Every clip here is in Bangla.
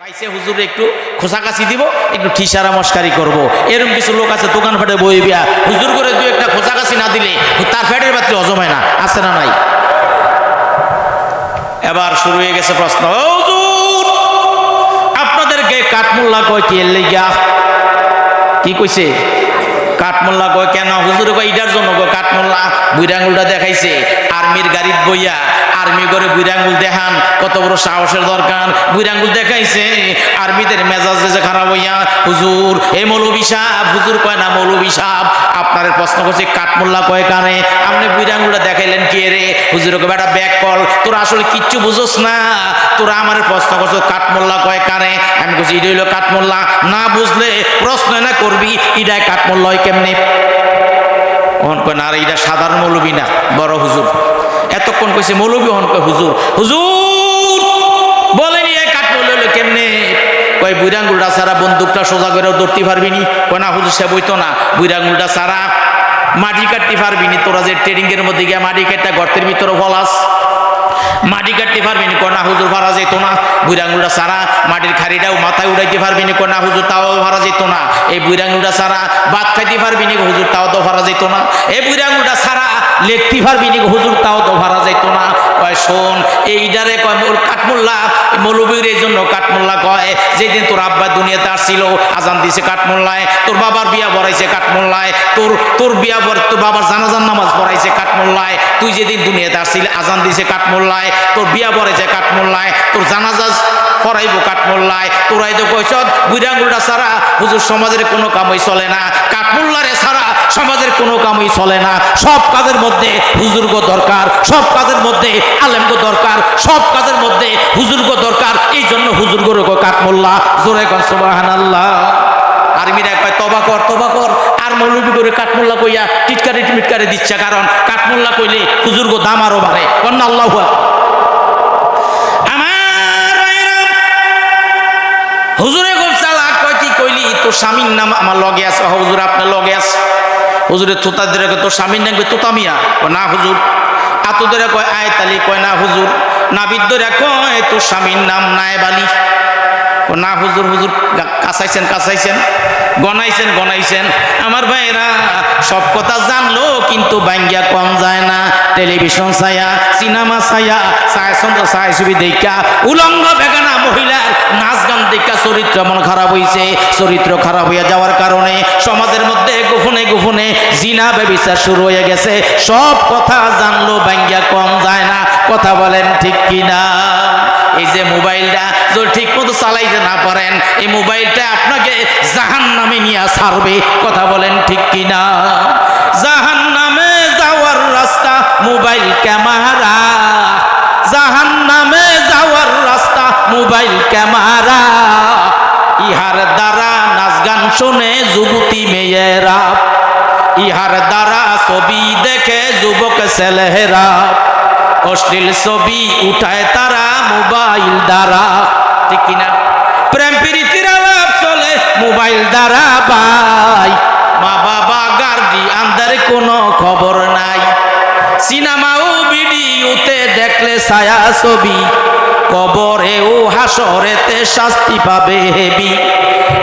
পাইছে হুজুর একটু খোসাকাছি দিব, একটু ঠিসারা মস্কারি করব। এরকম কিছু লোক আছে দোকান ফাটে বই বিয়া, হুজুর করে দু একটা খোসাকাছি না দিলে তার ফ্যাটের বাতি হজম হয় না, আছে না নাই? এবার শুরু হয়ে গেছে প্রশ্ন, ও হুজুর আপনাদেরকে কাঠমোল্লা কয় কি এর লাইগা? কি কইছে? কাঠমোল্লা কয় কেন? হুজুর কয় ইটার জন্য কয় কাঠমোল্লা বুইরা আঙুলটা দেখাইছে আর্মির গাড়িত বইয়া, আর্মি করে বুইরা আঙুল দেখান, কত বড় সাহসের দরকার। বুইরা আঙুল দেখাইছে আর্মিদের মেজাজ যে খারাপ হইয়া, হুজুর এই মৌলবী সাহেব, হুজুর কয় না মৌলবী সাহেব, আপনার প্রশ্ন করছে কাঠমোল্লা কয় কানে, আপনি বুইরা আঙুলটা দেখাইলেন কি রে? হুজুর কয় বেটা ব্যাক কল, তোরা আসলে কিচ্ছু বুঝোস না, তোরা আমার প্রশ্ন করছো কাঠমোল্লা কয় কানে। আমি বলছি এটা হইলো কাঠমোল্লা, না বুঝলে প্রশ্ন না করবি ইডায় কাঠমোল্লা হয় কেমনে? অন কয় না রে এটা সাধারণ মৌলবী না, বড় হুজুর। এতক্ষণ কইছে মৌলবী, অন কয় হুজুর। হুজুর বলেনি এই কাঠমোল্লা হইলো কেমনে? কয় বুইরা আঙুলটা সারা বন্দুকটা সোজা করেও ধরতে পারবি নি? কয় না হুজুর সে বইতো না, বুইরা আঙুলটা সারা মাটি কাটতে পারবি নি, তোরা যে ট্রেনিং এর মধ্যে গিয়ে মাটি কাটটা গর্তের ভিতরে ফলাস, মাটি কাটতে পারবি নি? কয় না হুজুর ভাড়া যেত না, বুইরা আঙুলটা সারা মাটির খাড়িটাও মাথায় উড়াইতে পারবি নি? কয় না হুজুর তাও ভাড়া যেত না। এই বুইরা আঙুলটা সারা ভাত খাইতে পারবি নি? হুজুর তাও তো ভাড়া যেত না। এই বুইরা আঙুলটা সারা লেখতে পারবি নি? হুজুর তাও তো ভাড়া যেত না। কয় শোন এইটারে কয় কাঠমোল্লা, মৌলবীর এই জন্য কাঠমোল্লা কয়, যেদিন তোর আব্বা দুনিয়াতে আসছিল আজান দিছে কাঠমোল্লায়, তোর বাবার বিয়া পড়াইছে কাঠমোল্লায়, তোর বিয়া পর তোর বাবার জানাজার নামাজ পড়াইছে কাঠমোল্লায়, তুই যেদিন দুনিয়াতে আসছিলি আজান দিছে কাঠমোল্লায়, তোর বিয়া পড়াইছে কাঠমোল্লায়, তোর জানাজা পড়াইব কাঠমোল্লায়, তোরাই তো কইছ বুইরা আঙুলটা ছাড়া হুজুর সমাজের কোনো কামই চলে না, কাঠমোল্লারে ছাড়া সমাজের কোনো কামই চলে না। সব কাজের মধ্যে হুজুর্গ দরকার, সব কাজের মধ্যে আলেমগো দরকার, সব কাজের মধ্যে হুজুর্গ দরকার, এই জন্য হুজুর্গর কাঠমোল্লা। জোরে কোন সুবহানাল্লাহ। আর্মিরা কয় তবা কর তবা কর, আর মৌলবী করে কাঠমোল্লা কইয়া টিটকারি টিটকারি দিচ্ছে, কারণ কাঠমোল্লা কইলে হুজুর্গ দাম আরো বাড়ে। কন্যা আল্লাহু আকবার। হুজুরে খুব চালাক, কয় কি কইলি? তোর স্বামীর নাম আমার লগে আছে। হুজুর আপনার লগে আছে। হুজুরের তোতা ধরে তোর স্বামীর নাম তোতা মিয়া? না হুজুর। আতো ধরে কয় আয়ত আলী? কয় না হুজুর। নাবিদ ধরে কয় তোর স্বামীর নাম নায়েব আলী? না হুজুর। হুজুর কাছাইছেন কাছাইছেন, গনাইছেন গনাইছেন। আমার ভাইরা সব কথা জানলো কিন্তু বাঙ্গিয়া কম যায় না। টেলিভিশন ছায়া, সিনেমা ছায়া, ছায়া ছবি দেখা, উলঙ্গ বেগানা মহিলার নাচ গান দেখা চরিত্র মন খারাপ হয়েছে। চরিত্র খারাপ হইয়া যাওয়ার কারণে সমাজের মধ্যে গোপনে গোপনে জিনা ব্যভিচার শুরু হয়ে গেছে। সব কথা জানলো বাঙ্গিয়া কম যায় না। কথা বলেন ঠিক কিনা? এই যে মোবাইলটা যদি ঠিক মতো চালাইতে না পারেন, এই মোবাইলটা আপনাকে জাহান্নামে নিয়ে ছাড়বে। কথা বলেন ঠিক কিনা? জাহান্নামে যাওয়ার রাস্তা মোবাইল ক্যামেরা, জাহান্নামে যাওয়ার রাস্তা মোবাইল ক্যামেরা, ইহার দ্বারা নাচ গান শোনে যুবতী মেয়েরা, ইহার দ্বারা ছবি দেখে যুবক ছেলেরা, অশ্লীল ছবি উঠায় তারা মোবাইল দ্বারা। ঠিক কিনা? প্রেম প্রীতির আলাপ চলে মোবাইল দ্বারা ভাই। মা বাবা গার্জিয়ানদের কোনো খবর নাই। সিনেমা ও ভিডিওতে দেখলে ছায়া ছবি, কবরে ও হাসরেতে শাস্তি পাবে হেবি।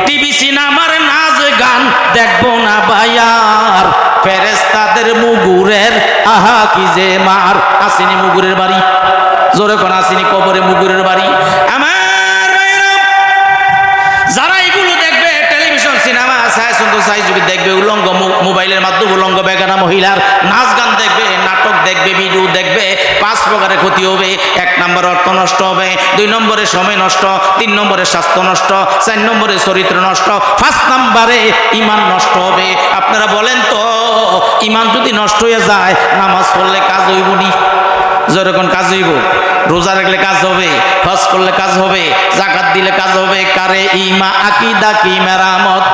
টিভি সিনেমার নাচ গান দেখবো না ভাইয়ার, ফেরেশতাদের মুগুরের আহা কি যে মার। আসেনি মুগুরের বাড়ি? জোরে কোন আসেনি কবরে মুগুরের বাড়ি? আমার যারা এগুলো দেখবে, টেলিভিশন সিনেমা ছবি দেখবে, উলঙ্গ মোবাইলের মাধ্যমে উলঙ্গ বেগানা মহিলার নাচ গান দেখবে, নাটক দেখবে, ভিডিও দেখবে, 5 প্রকারের ক্ষতি হবে। 1 নম্বরে অর্থ নষ্ট হবে, 2 নম্বরে সময় নষ্ট, 3 নম্বরে স্বাস্থ্য নষ্ট, 4 নম্বরে চরিত্র নষ্ট, 5 নম্বরে ঈমান নষ্ট হবে। আপনারা বলেন তো, ঈমান যদি নষ্ট হয়ে যায়, নামাজ পড়লে কাজ হইব নি? যেরকম কাজ হইব, রোজা রাখলে কাজ হবে, হজ করলে কাজ হবে, যাকাত দিলে কাজ হবে। কারে ইমা আকিদা কি মেরামত,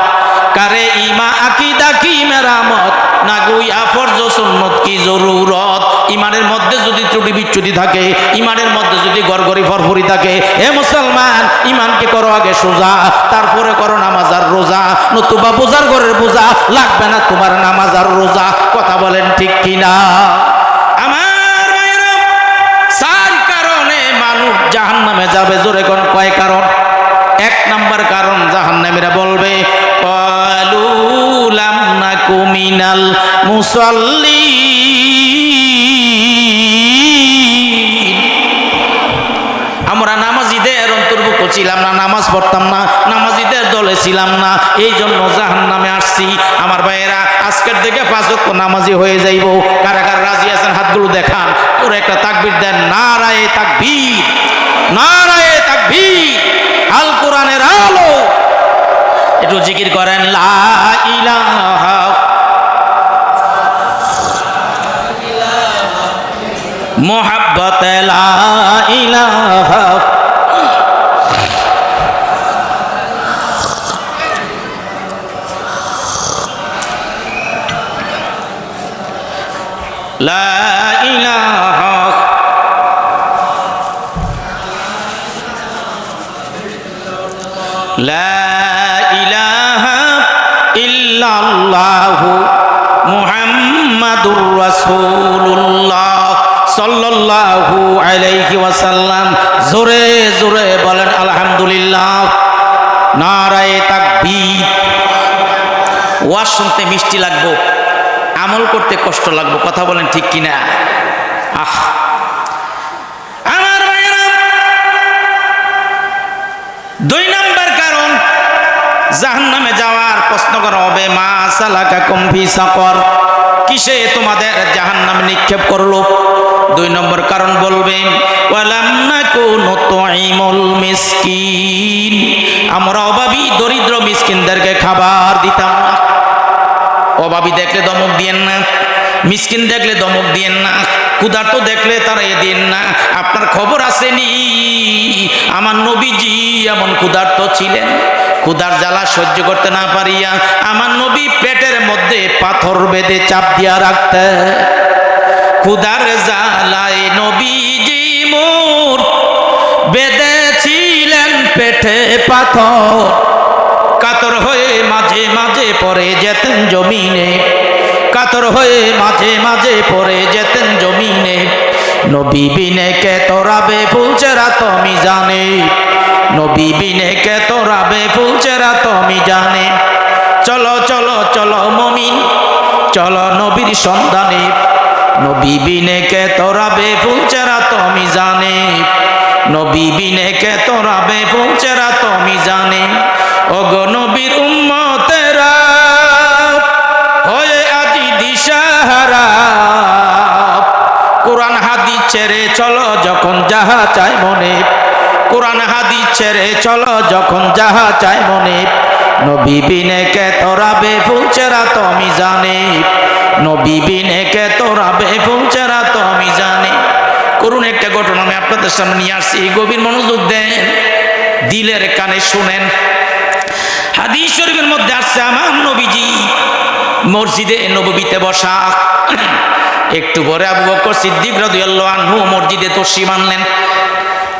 কারে ইমা আকিদা কি মেরামত, না গুইয়া ফরজ সুন্নত কি জরুরত। ইমানের মধ্যে যদি ত্রুটি বিচ্যুতি থাকে, ইমানের মধ্যে যদি গড়গড়ি ফরফরি থাকে, হে মুসলমান ইমানকে করো আগে সোজা, তারপরে করো নামাজ আর রোজা, নতুবা বোঝার ঘরের বোঝা লাগবে না তোমার নামাজ আর রোজা। কথা বলেন ঠিক কিনা? আমার ভাইরা 4 কারণে মানুষ জাহান্নামে যাবে। জোরে কোন কয় কারণ? জাহান্নামীরা বলবে ক্বালু লাম নাকু মিনাল মুসাল্লিন, আমরা নামাজীদের অন্তর্ভুক্ত ছিলাম না, নামাজ পড়তাম না, নামাজীদের দলে ছিলাম না, এই জন্য জাহান্নামে আসছি। আমার ভাইয়েরা, আজকের থেকে 5 ওয়াক্ত নামাজি হয়ে যাইব। কারা কারা রাজি আছেন হাতগুলো দেখান। ওর একটা তাকবীর দেন, নারায়ে তাকবীর, নারায়ে তাকবীর। আল কোরআনের আলো। একটু জিকির করেন লা ইলাহা মোহাব্বত লা ইলাহা লা ইলাহা লা ইলাহা ইল্লাল্লাহু মুহাম্মাদুর রাসূলুল্লাহ সাল্লাল্লাহু আলাইহি ওয়াসাল্লাম। জোরে জোরে বলেন আলহামদুলিল্লাহ। নারায়ে তাকবীর। ওয়াজ শুনতে মিষ্টি লাগবো, আমল করতে কষ্ট লাগবো। কথা বলেন ঠিক কিনা? আমার ভাইয়েরা, 2 নম্বর কারণ জাহান্নামে যাওয়ার প্রশ্ন করা হবে, মা সালাকাকুম ফি সাকর, কিসে তোমাদের জাহান্নামে নিক্ষেপ করলো? 2 নম্বর কারণ বলবে ওয়ালাম নাকু নুতঈমুল মিসকিন, আমরা অভাবী দরিদ্র মিসকিনদেরকে খাবার দিতাম না। অভাবী দেখলে দমক দিয়েন না, মিসকিন দেখলে দমক দিয়েন না, ক্ষুধার্ত দেখলে তাড়াইয়ে দিয়েন না। আপনার খবর আসেনি আমার নবীজি এমন ক্ষুধার্ত ছিলেন, ক্ষুধার জ্বালা সহ্য করতে না পারিয়া আমার নবী পেটের মধ্যে পাথর বেঁধে চাপ দিয়া রাখতেন। ক্ষুধার জ্বালায় নবীজি মোর বেঁধেছিলেন পেটে পাথর, কাতর হয়ে মাঝে মাঝে পড়ে যেতেন জমিনে, কাতর হয়ে মাঝে মাঝে পড়ে যেতেন জমিনে। নবী বিনে কে তোরাবে ফুলচেরা তুমি জানে, নবী বিনে কে তোরাবে ফুলচেরা তুমি জানে। চলো চলো চলো মুমিন, চলো নবীর সন্ধানে, নবী বিনে কে তোরাবে ফুলচেরা তুমি জানে, নবী বিনে কে তোরাবে ফুলচেরা তুমি জানে। ওগো নবীর উম্মতেরা হয়ে আজি দিশাহারা, কোরআন হাদিস ছেড়ে চলো যখন যাহা চায় মনে, কোরআন হাদিস ছেড়ে চলো যখন যাহা চায় মনে। নবী বিনে কে তোরাবে ফুলচেরা তুমি জানে, নবী বিনে কে তোরাবে ফুলচেরা তুমি জানে। করুন একটা ঘটনা আমি আপনাদের সামনে নিয়ে আসছি, গভীর মনোযোগ দেন, দিলের কানে শুনেন। হাদিস শরীফের মধ্যে আসছে আমার নবীজি মসজিদে নববীতে বসা। একটু পরে আবু বকর সিদ্দিক রাদিয়াল্লাহু আনহু মসজিদে তশরিফ আনলেন,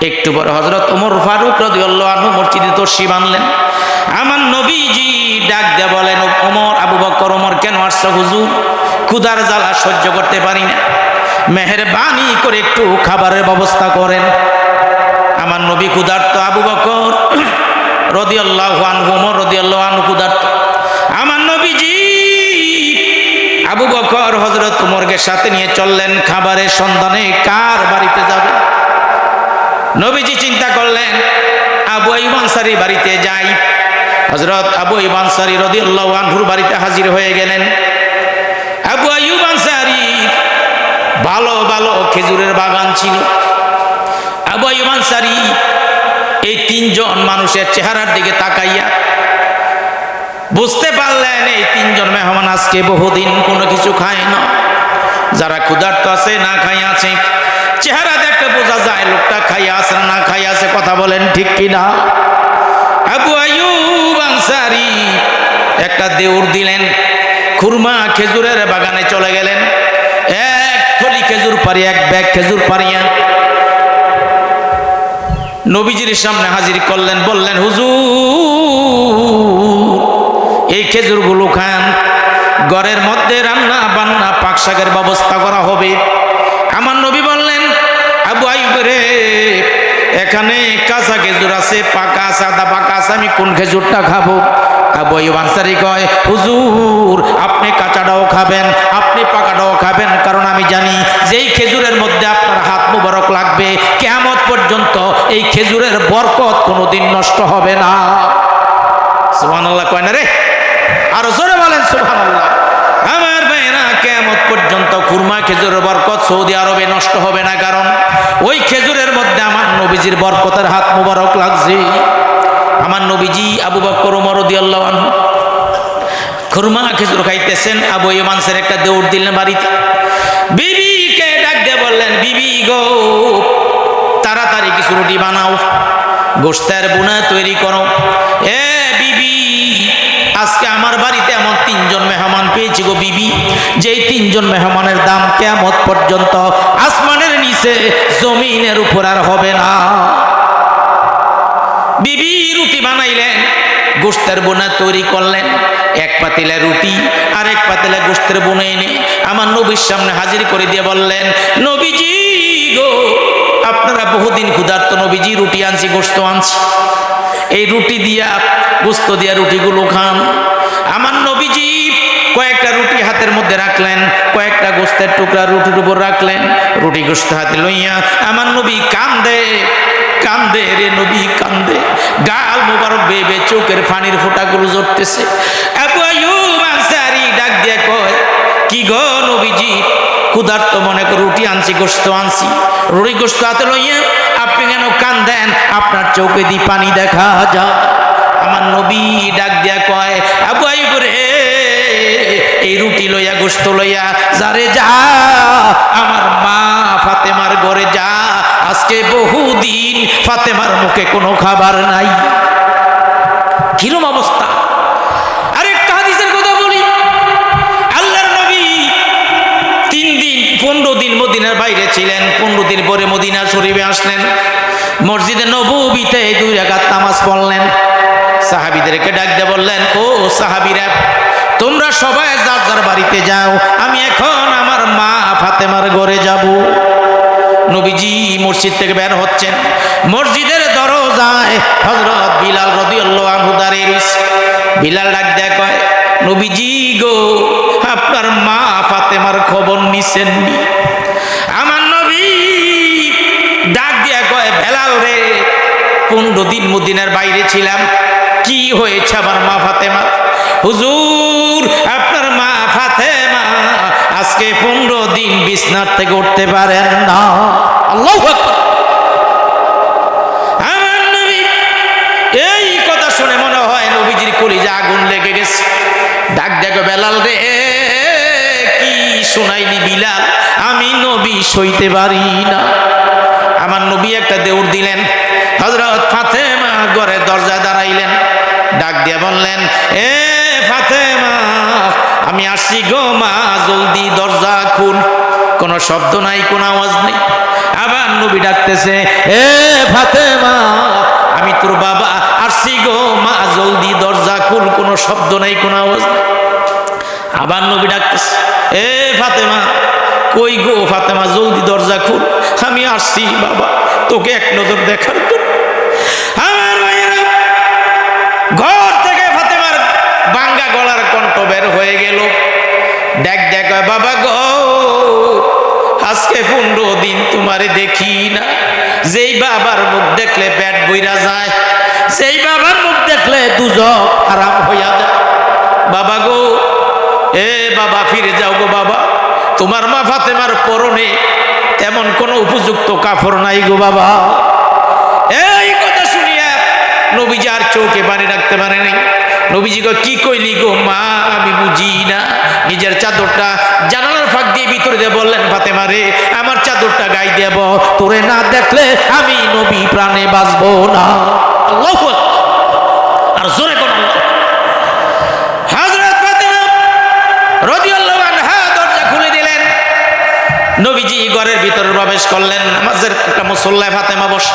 একটু পরে হযরত ওমর ফারুক রাদিয়াল্লাহু আনহু মসজিদে তশরিফ আনলেন। আমার নবীজি ডাক দিয়ে বলেন, ওমর, আবু বকর, ওমর কেন আসছো হুজুর? ক্ষুধার জ্বালা সহ্য করতে পারি না, মেহেরবানি করে একটু খাবারের ব্যবস্থা করেন। আমার নবী ক্ষুধার্ত, আবু বকর রাদিয়াল্লাহু আনহু, ওমর রাদিয়াল্লাহু আনহু ক্ষুধার্ত। আমার নবীজি আবু বকর হযরত ওমরকে সাথে নিয়ে চললেন খাবারের সন্ধানে। কার বাড়িতে যাবে? নবীজি চিন্তা করলেন আবু আইয়ুব আনসারী বাড়িতে যাই। হযরত আবু আইয়ুব আনসারী রাদিয়াল্লাহু আনহুর বাড়িতে হাজির হয়ে গেলেন। আবু আইয়ুব আনসারী ভালো ভালো খেজুরের বাগান ছিল। আবু আইয়ুব আনসারী এই 3 জন মানুষের চেহারার দিকে তাকাইয়া বুঝতে পারলেন এই 3 জন মেহমান আজকে বহুদিন কোনো কিছু খায় না। যারা ক্ষুধার্ত আছে, না খাই আছে, চেহারা দেখতে বোঝা যায় লোকটা খাইয়া আছে না খাইয়া আছে। কথা বলেন ঠিক কিনা? আবু আইয়ুব আনসারী একটা দেউর দিলেন, খুরমা খেজুরের বাগানে চলে গেলেন। 1 থলি খেজুর পারি, 1 ব্যাগ খেজুর পারিয়া নবীজির সামনে হাজির করলেন। বললেন, হুজুর এই খেজুরগুলো খান, ঘরের মধ্যে রান্না বান্না পাক শাকের ব্যবস্থা করা হবে। আমার নবী বললেন, আবু আইয়ুব রে, এখানে কাঁচা খেজুর আছে, পাকা আছে আধা পাকা আছে, আমি কোন খেজুরটা খাবো? আবু আইয়ুব আনসারী কয়, হুজুর আপনি কাঁচাটাও খাবেন, আপনি পাকাটাও খাবেন, কারণ আমি জানি যেই খেজুরের মধ্যে আপনার হাত মুবারক লাগবে কিয়ামত পর্যন্ত এই খেজুরের বরকত কোনোদিন নষ্ট হবে না। সুবহানাল্লাহ কয় না রে? আর জোরে বলেন সুবহানাল্লাহ। আমার ভাইরা, কিয়ামত পর্যন্ত খুরমা খেজুরের বরকত সৌদি আরবে নষ্ট হবে না, কারণ ওই খেজুরের মধ্যে আমার নবীজির বরকতের হাত মুবারক লাগছে। আমার নবীজি আবু বকর ওমর রাদিয়াল্লাহু আনহু খুরমা খেজুর খাইতেছেন, আবু আইয়ুব আনসারী একটা দৌড় দিলেন বাড়িতে, বিবিকে ডাক দিয়ে বললেন, বিবি গো তাড়াতাড়ি কিছু রুটি বানাও, গোশতের বুনা তৈরি করো। এ বিবি, আজকে আমার বাড়িতে এমন 3 জন মেহমান পেয়েছি গো বিবি, যেই 3 জন মেহমানের দাম কিয়ামত পর্যন্ত আসমানের নিচে জমিনের উপর আর হবে না। বিবি রুটি বানাইলেন, গোশতের বোনা তৈরি করলেন, এক পাতিলা রুটি আর এক পাতিলা গোশতের বোনা এনে আমার নবীর সামনে হাজির করে দিয়ে বললেন, নবীজি গো আপনারা বহুদিন ক্ষুধার্ত, নবীজি রুটি আনছি গোশত আনছি, এই রুটি দিয়া গোশত দিয়া রুটিগুলো খান। আমার নবীজি কয়েকটা রুটি হাতের মধ্যে রাখলেন, কয়েকটা গোশতের টুকরা রুটির উপর রাখলেন, রুটি গোশত হাতে লইয়া আমার নবী কান্দে কান্দে রে নবী কান্দে, গাল মুবারক বেবে চোখের পানির ফোঁটাগুলো ঝরতেছে। আবু আইয়ুব আনসারী ডাক দিয়ে কয়, কি গো নবীজি, ক্ষুধার্ত মনে করে রুটি আনছি গোশত আনছি, রুটি গোশত হাতে লইয়া আপনি কেন কান্দেন? আপনার চোখে দি পানি দেখা যায়। আমার নবী ডাক দিয়া কয়, আবু আইয়ুব রে, এই রুটি লইয়া গোশত লইয়া যারে যা আমার মা ফাতেমার ঘরে যা, আজকে বহুদিন ফাতেমার মুখে কোনো খাবার নাই। কিরম অবস্থা! আরেকটা হাদিসের কথা বলি, আল্লাহর নবী 15 দিন মদিনার বাইরে ছিলেন, 15 দিন পরে মদিনা শরীফে আসলেন, মসজিদে নববীতে 2 রাকাত নামাজ পড়লেন, সাহাবীদেরকে ডাক দিয়ে বললেন, ও সাহাবীরা তোমরা সবাই যার যার বাড়িতে যাও, আমি এখন আমার মা ফাতেমার ঘরে যাব। নবীজি মসজিদ থেকে বের হচ্ছেন, মসজিদের দরজায় হযরত বিলাল রাদিয়াল্লাহু আনহু দাঁড়িয়ে রয়েছে। বিলাল ডাক দেয় কয়, নবীজি গো আপনার মা ফাতেমার খবর নিছেননি? আমার নবী ডাক দিয়া কয়, বেলাল রে 15 দিন মদিনার বাইরে ছিলাম, কি হয়েছে আমার মা ফাতেমা? হুজুর আপনার মা ফাতেমা আজকে 15 দিন বিছনার থেকে উঠতে পারেন না। আল্লাহু আকবার। আমার নবী এই কথা শুনে মনে হয় নবীজির কলিজা আগুন লেগে গেছে। ডাক দেখো, বেলাল রে কি শোনাইলি বিলাল, আমি নবী সইতে পারি না। আমার নবী একটা দৌড় দিলেন, হযরত ফাতেমা ঘরে দরজায় দাঁড়াইলেন, ডাক দিয়ে বললেন, এ ফাতেমা আমি আসছি গো মা, জলদি দরজা খুল। কোনো শব্দ নাই, কোনো আওয়াজ নেই। আবার নবী ডাকতেছে, এ ফাতেমা আমি তোর বাবা আসছি গো মা, জলদি দরজা খুল। কোনো শব্দ নাই, কোনো আওয়াজ নেই। আবার নবী ডাকতেছে, এ ফাতেমা কই গো ফাতেমা, জলদি দরজা খুল, আমি আসছি বাবা তোকে এক নজর দেখার জন্য। আমার ভাইয়েরা, ঘর থেকে ফাতেমার বাঙ্গা গলার কণ্ঠ বের হয়ে গেল, দেখ দেখ বাবা গো আজকে 15 দিন তোমারে দেখি না। যেই বাবার মুখ দেখলে পেট বইরা যায়, সেই বাবার মুখ দেখলে দুজক হারাম হইয়া যায়। বাবা গো, এ বাবা ফিরে যাও গো বাবা, তোমার মা ফাতেমার পরনে তেমন কোনো উপযুক্ত কাপড় নাই গো বাবা। এই কথা শুনিয়া নবীজি আর চোখে পানি রাখতে পারে নাই। নবীজি গো, কি কইলি গো মা, আমি বুঝি না। নিজের চাদরটা জানালার ফাঁক দিয়ে ভিতরে দিয়ে বললেন, ফাতেমা রে আমার চাদরটা গায়ে দেব, তোরে না দেখলে আমি নবী প্রাণে বাঁচবো না। আল্লাহু আকবার। আর জোরে কোন হযরত ফাতেমা রাদিয়াল্লাহু আনহা দরজা খুলে দিলেন। নবীজি ঘরের ভিতরে প্রবেশ করলেন, নামাজের একটা মুসল্লায় ফাতেমা বসে।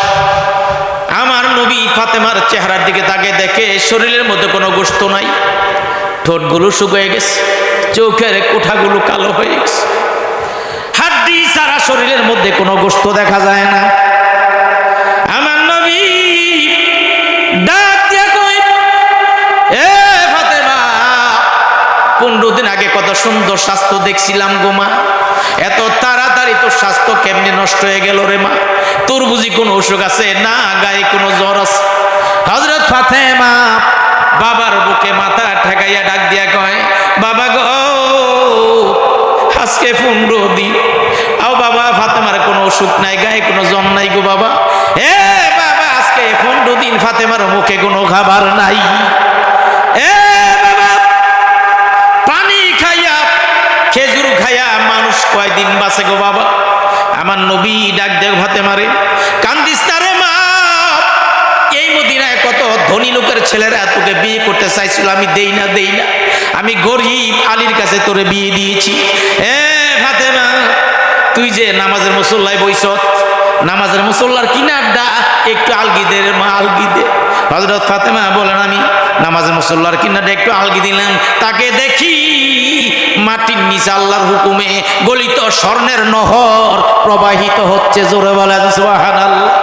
আমার নবী ফাতেমার চেহারার দিকে তাকে দেখে শরীরের মধ্যে কোনো গোশত নাই, ঠোঁটগুলো শুকিয়ে গেছে, চোখের কোঠাগুলো কালো হয়ে গেছে, হাড্ডি সারা শরীরের মধ্যে কোনো গোশত দেখা যায় না। আমার নবী কত সুন্দর স্বাস্থ্য দেখছিলাম গো মা, এত তাড়াতাড়ি তোর স্বাস্থ্য কেমনে নষ্ট হয়ে গেল রে মা? তোর বুঝি কোনো অসুখ আছে? না, গায়ে কোনো জ্বর আছে? হযরত ফাতেমা বাবার বুকে মাথা ঠেকাইয়া ডাক দিয়া কয়, বাবা গো, আজকে 15 দিন আও বাবা, ফাতেমার কোনো অসুখ নাই, গায়ে কোনো জ্বর নাই গো বাবা। এ বাবা, আজকে 15 দিন ফাতেমার মুখে কোনো খাবার নাই। এ বাবা, পানি খাইয়া খেজুর খাইয়া মানুষ কয়দিন বাঁচে গো বাবা? আমার নবী ডাক দেখ ফাতেমারে, কান্দিস না রে মা, এই মদিনায় কত ধনী লোকের ছেলেরা তোকে বিয়ে করতে চাইছিল, আমি দেই না, আমি গরিব আলীর কাছে তোরে বিয়ে দিয়েছি। এ ফাতেমা, তুই যে নামাজের মুসল্লায় বইস, নামাজের মুসল্লার কিনারটা একটু আলগি দে রে মা, আলগি দে। হযরত ফাতেমা বলেন, আমি নামাজের মুসল্লার কিনারটা একটু আলগি দিলাম, তাকে দেখি মাটির নিচে আল্লাহর হুকুমে গলিত স্বর্ণের নহর প্রবাহিত হচ্ছে। জোরে বলেন সুবহানাল্লাহ।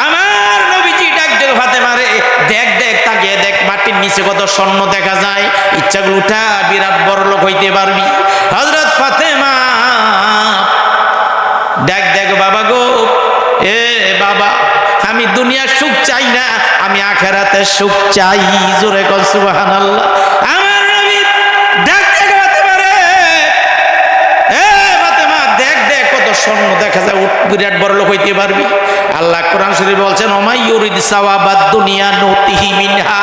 আমার নবীজি ডাক দেব ফাতেমারে, দেখ দেখ, তাকিয়ে দেখ, মাটির নিচে কত স্বর্ণ দেখা যায়, ইচ্ছাগুলো উঠা, বিরাট বড় লোক হইতে পারবি। হযরত ফাতেমা দেখ দেখ বাবা গো, এ বাবা, আমি দুনিয়ার সুখ চাই না, আমি আখিরাতের সুখ চাই। জোরে কর সুবহানাল্লাহ। আমার নবী দেখ দেখ ফাতেমারে, এ ফাতেমা দেখ দেখ, কত স্বর্ণ দেখা যায়, বিরাট বড় লোক হইতে পারবি। আল্লাহ কোরআন শরীফে বলছেন, ওমাই ইউরিদ সাওয়াবাদ দুনিয়া নুতিহি মিনহা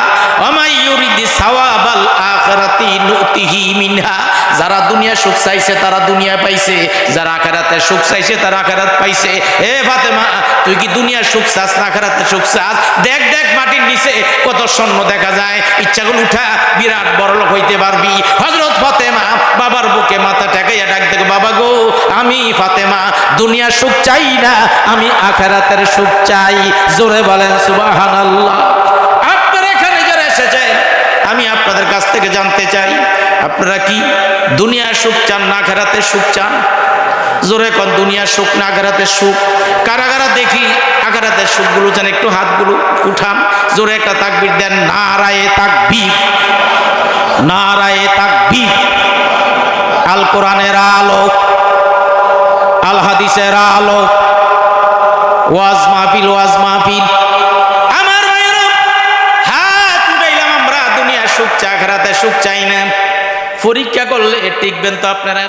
ওমাই ইউরিদ সাওয়াবাল আখিরাতি নুতিহি মিনহা। যারা দুনিয়া সুখ চাইছে তারা দুনিয়া পাইছে, যারা আখিরাতে সুখ চাইছে তারা আখিরাত পাইছে। এ ফাতেমা, তুই কি দুনিয়ার সুখ চাস না আখিরাতে সুখ চাস? দেখ দেখ, মাটির নিচে কত স্বর্ণ দেখা যায়, ইচ্ছাগুলো উঠা, বিরাট বড়লোক হইতে পারবি। হযরত ফাতেমা বাবার বুকে মাথা ঠেকাইয়া ডাক দেখ, বাবা গো, আমি ফাতেমা দুনিয়ার সুখ চাই না, আমি আখিরাতের সুখ চাই। জোরে বলেন সুবহানাল্লাহ। আপনারা এখানে যারা এসেছেন, আমি আপনাদের কাছ থেকে জানতে চাই, আপনারা কি দুনিয়ার সুখ চান না আখিরাতের সুখ চান? জোরে কোন, দুনিয়ার সুখ না আখিরাতের সুখ? কারা কারা দেখি আখিরাতের সুখগুলো চান? একটু হাতগুলো উঠান, জোরে একটা তাকবীর দেন। নারায়ে তাকবীর, নারায়ে তাকবীর। আল কোরআনের আলো, আল হাদিসের আলো, ওয়াজ মাহফিল, ওয়াজ মাহফিল। আমার ভাইয়েরা, হাত উঠাইলাম, আমরা দুনিয়ার সুখ চাই, আখিরাতের সুখ চাই না। পরীক্ষা করলে টিকবেন তো আপনারা?